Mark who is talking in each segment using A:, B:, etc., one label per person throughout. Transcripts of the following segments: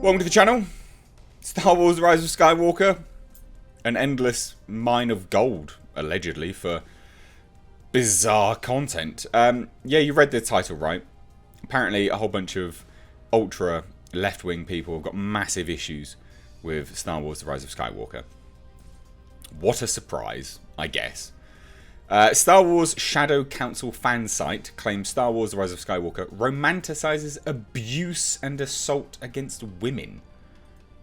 A: Welcome to the channel. Star Wars Rise of Skywalker. An endless mine of gold, allegedly, for bizarre content. Yeah, you read the title right. Apparently a whole bunch of ultra left-wing people have got massive issues with Star Wars The Rise of Skywalker. What a surprise, I guess. Star Wars Shadow Council fan site claims Star Wars The Rise of Skywalker romanticizes abuse and assault against women.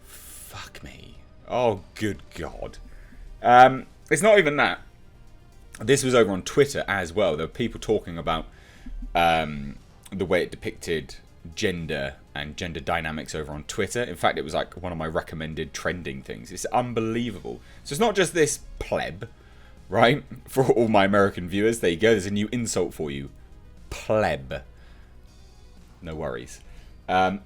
A: Fuck me. Oh, good God. It's not even that. This was over on Twitter as well. There were people talking about the way it depicted gender and gender dynamics over on Twitter. In fact, it was like one of my recommended trending things. It's unbelievable. So it's not just this pleb. Right? For all my American viewers, there you go. There's a new insult for you. Pleb. No worries.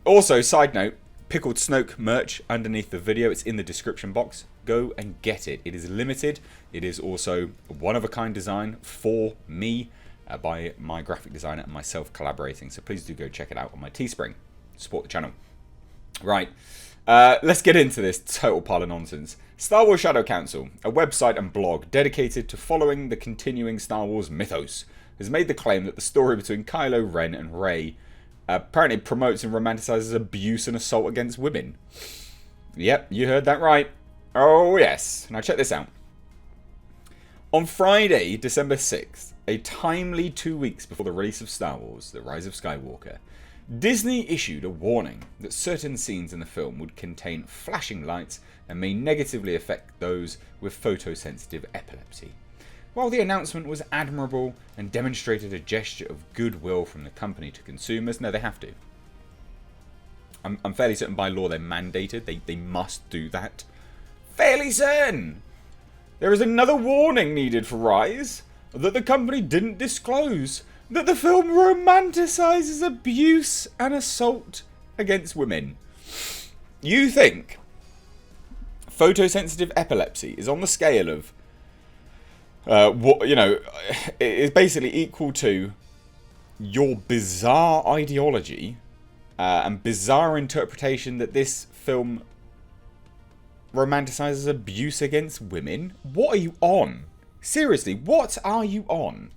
A: Also, side note, Pickled Snoke merch underneath the video. It's in the description box. Go and get it. It is limited. It is also a one-of-a-kind design for me by my graphic designer and myself collaborating. So please do go check it out on my Teespring. Support the channel. Right. Let's get into this total pile of nonsense. Star Wars Shadow Council, a website and blog dedicated to following the continuing Star Wars mythos, has made the claim that the story between Kylo Ren and Rey apparently promotes and romanticizes abuse and assault against women. Yep, you heard that right. Oh yes. Now check this out. On Friday, December 6th, a timely 2 weeks before the release of Star Wars The Rise of Skywalker, Disney issued a warning that certain scenes in the film would contain flashing lights and may negatively affect those with photosensitive epilepsy. While the announcement was admirable and demonstrated a gesture of goodwill from the company to consumers, no, they have to. I'm fairly certain by law they're mandated. They must do that. Fairly certain. There is another warning needed for Rise that the company didn't disclose. That the film romanticizes abuse and assault against women. You think photosensitive epilepsy is on the scale of, what, you know, is basically equal to your bizarre ideology and bizarre interpretation that this film romanticizes abuse against women? What are you on? Seriously, what are you on?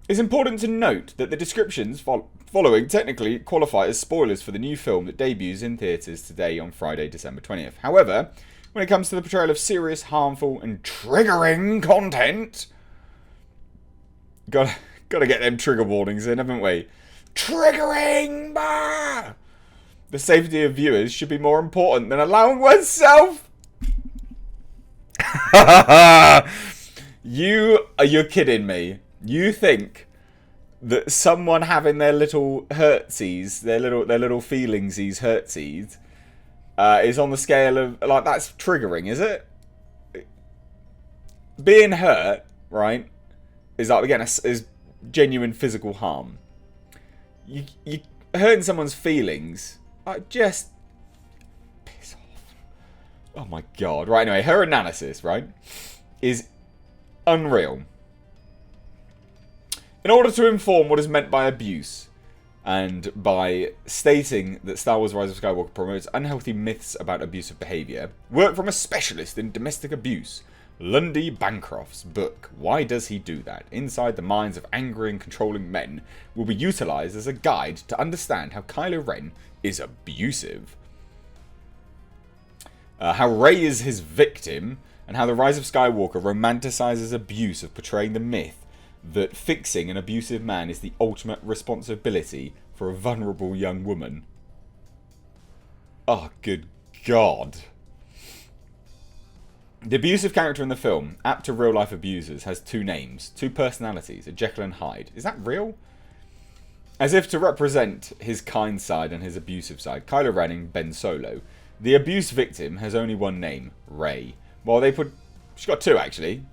A: It's important to note that the descriptions following technically qualify as spoilers for the new film that debuts in theatres today on Friday, December 20th. However, when it comes to the portrayal of serious, harmful and triggering content, gotta get them trigger warnings in, haven't we? Triggering! Bah! The safety of viewers should be more important than allowing oneself. You're kidding me. You think that someone having their little hurtsies, their little feelingsies, hurtsies, is on the scale of, like, that's triggering, is it? Being hurt, right, is like, again, is genuine physical harm. You hurting someone's feelings, just piss off. Oh my God. Right, anyway, her analysis, right, is unreal. In order to inform what is meant by abuse, and by stating that Star Wars Rise of Skywalker promotes unhealthy myths about abusive behaviour, work from a specialist in domestic abuse, Lundy Bancroft's book, Why Does He Do That? Inside the Minds of Angry and Controlling Men, will be utilised as a guide to understand how Kylo Ren is abusive. How Rey is his victim, and how The Rise of Skywalker romanticises abuse of portraying the myth that fixing an abusive man is the ultimate responsibility for a vulnerable young woman. Oh, good God. The abusive character in the film, apt to real-life abusers, has two names, two personalities, a Jekyll and Hyde. Is that real? As if to represent his kind side and his abusive side, Kylo Ren and Ben Solo. The abuse victim has only one name, Rey. Well, she's got two, actually.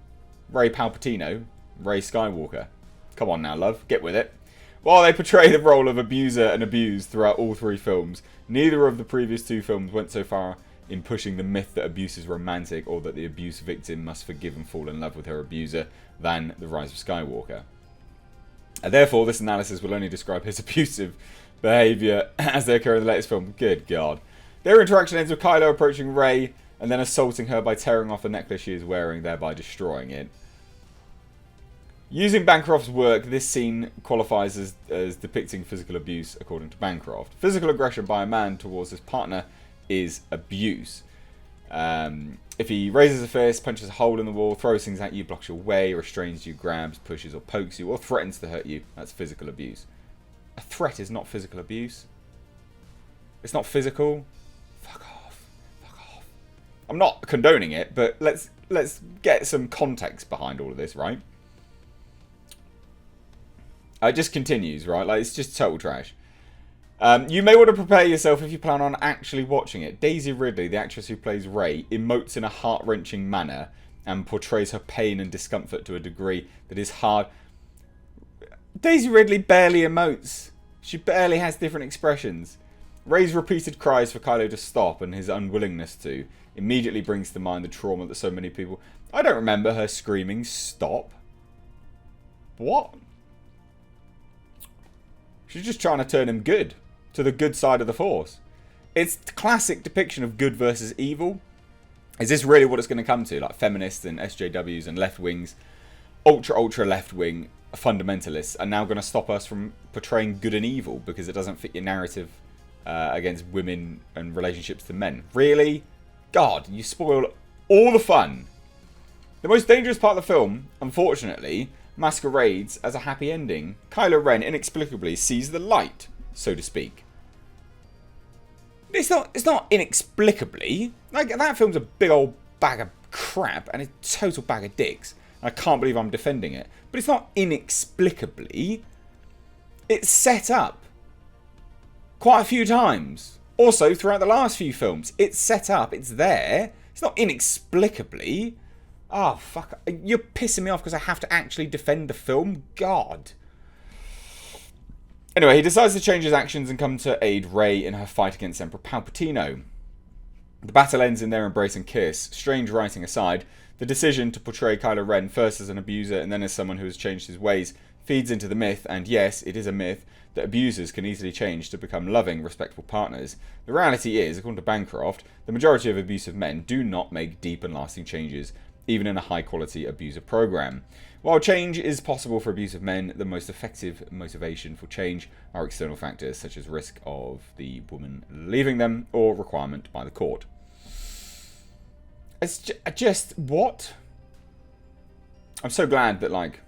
A: Rey Palpatino, Rey Skywalker. Come on now, love. Get with it. While they portray the role of abuser and abused throughout all three films, neither of the previous two films went so far in pushing the myth that abuse is romantic or that the abuse victim must forgive and fall in love with her abuser than The Rise of Skywalker. And therefore, this analysis will only describe his abusive behaviour as they occur in the latest film. Good God. Their interaction ends with Kylo approaching Rey and then assaulting her by tearing off the necklace she is wearing, thereby destroying it. Using Bancroft's work, this scene qualifies as depicting physical abuse, according to Bancroft. Physical aggression by a man towards his partner is abuse. If he raises a fist, punches a hole in the wall, throws things at you, blocks your way, restrains you, grabs, pushes or pokes you, or threatens to hurt you, that's physical abuse. A threat is not physical abuse. It's not physical. Fuck off. Fuck off. I'm not condoning it, but let's get some context behind all of this, right? It just continues, right? Like, it's just total trash. You may want to prepare yourself if you plan on actually watching it. Daisy Ridley, the actress who plays Rey, emotes in a heart-wrenching manner and portrays her pain and discomfort to a degree that is hard. Daisy Ridley barely emotes. She barely has different expressions. Rey's repeated cries for Kylo to stop and his unwillingness to immediately brings to mind the trauma that so many people... I don't remember her screaming, "Stop." What? She's just trying to turn him good, to the good side of the Force. It's the classic depiction of good versus evil. Is this really what it's going to come to? Like feminists and SJWs and left-wings, ultra left-wing fundamentalists are now going to stop us from portraying good and evil because it doesn't fit your narrative against women and relationships to men. Really? God, you spoil all the fun. The most dangerous part of the film, unfortunately, masquerades as a happy ending. Kylo Ren inexplicably sees the light, so to speak. It's not inexplicably. Like, that film's a big old bag of crap and a total bag of dicks. I can't believe I'm defending it. But it's not inexplicably. It's set up quite a few times. Also, throughout the last few films, it's set up, it's there. It's not inexplicably. Oh, fuck. You're pissing me off because I have to actually defend the film? God. Anyway, he decides to change his actions and come to aid Rey in her fight against Emperor Palpatine. The battle ends in their embrace and kiss. Strange writing aside, the decision to portray Kylo Ren first as an abuser and then as someone who has changed his ways feeds into the myth, and yes, it is a myth, that abusers can easily change to become loving, respectful partners. The reality is, according to Bancroft, the majority of abusive men do not make deep and lasting changes, even in a high-quality abuser program. While change is possible for abusive men, the most effective motivation for change are external factors such as risk of the woman leaving them or requirement by the court. It's just what? I'm so glad that, like,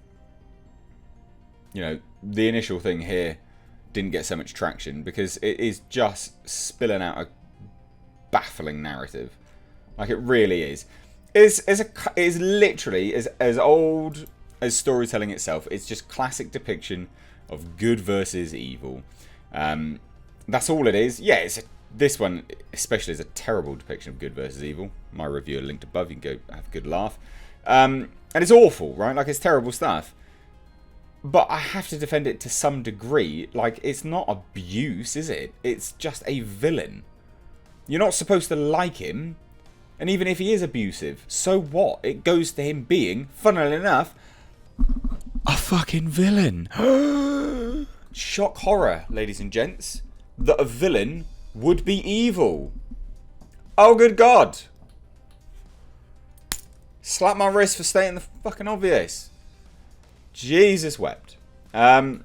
A: you know, the initial thing here didn't get so much traction because it is just spilling out a baffling narrative. Like, it really is. It is literally as old as storytelling itself. It's just classic depiction of good versus evil. That's all it is. Yeah, this one especially is a terrible depiction of good versus evil. My review linked above. You can go have a good laugh. And it's awful, right? Like, it's terrible stuff. But I have to defend it to some degree. Like, it's not abuse, is it? It's just a villain. You're not supposed to like him. And even if he is abusive, so what? It goes to him being, funnily enough, a fucking villain. Shock horror, ladies and gents. That a villain would be evil. Oh, good God. Slap my wrist for stating the fucking obvious. Jesus wept. And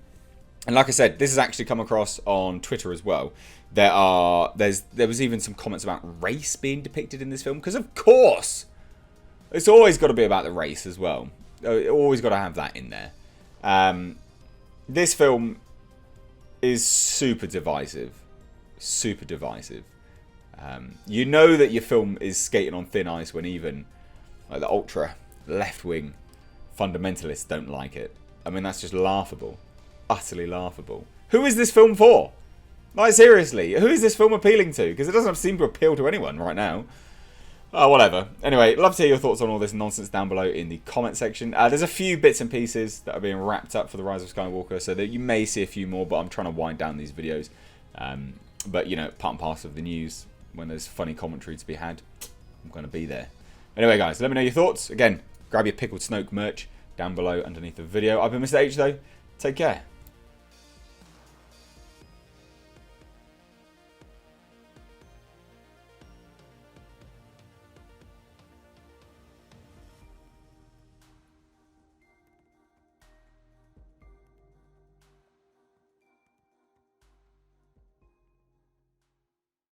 A: like I said, this has actually come across on Twitter as well. There was even some comments about race being depicted in this film, because of course it's always got to be about the race as well. Always got to have that in there. This film is super divisive. Super divisive. You know that your film is skating on thin ice when even like the ultra left-wing fundamentalists don't like it. I mean, that's just laughable. Utterly laughable. Who is this film for? Like, seriously, who is this film appealing to? Because it doesn't seem to appeal to anyone right now. Oh, whatever. Anyway, love to hear your thoughts on all this nonsense down below in the comment section. There's a few bits and pieces that are being wrapped up for the Rise of Skywalker, so that you may see a few more, but I'm trying to wind down these videos. But, you know, part and parcel of the news, when there's funny commentary to be had, I'm going to be there. Anyway, guys, let me know your thoughts. Again, grab your Pickled Snoke merch down below underneath the video. I've been Mr. H, though. Take care.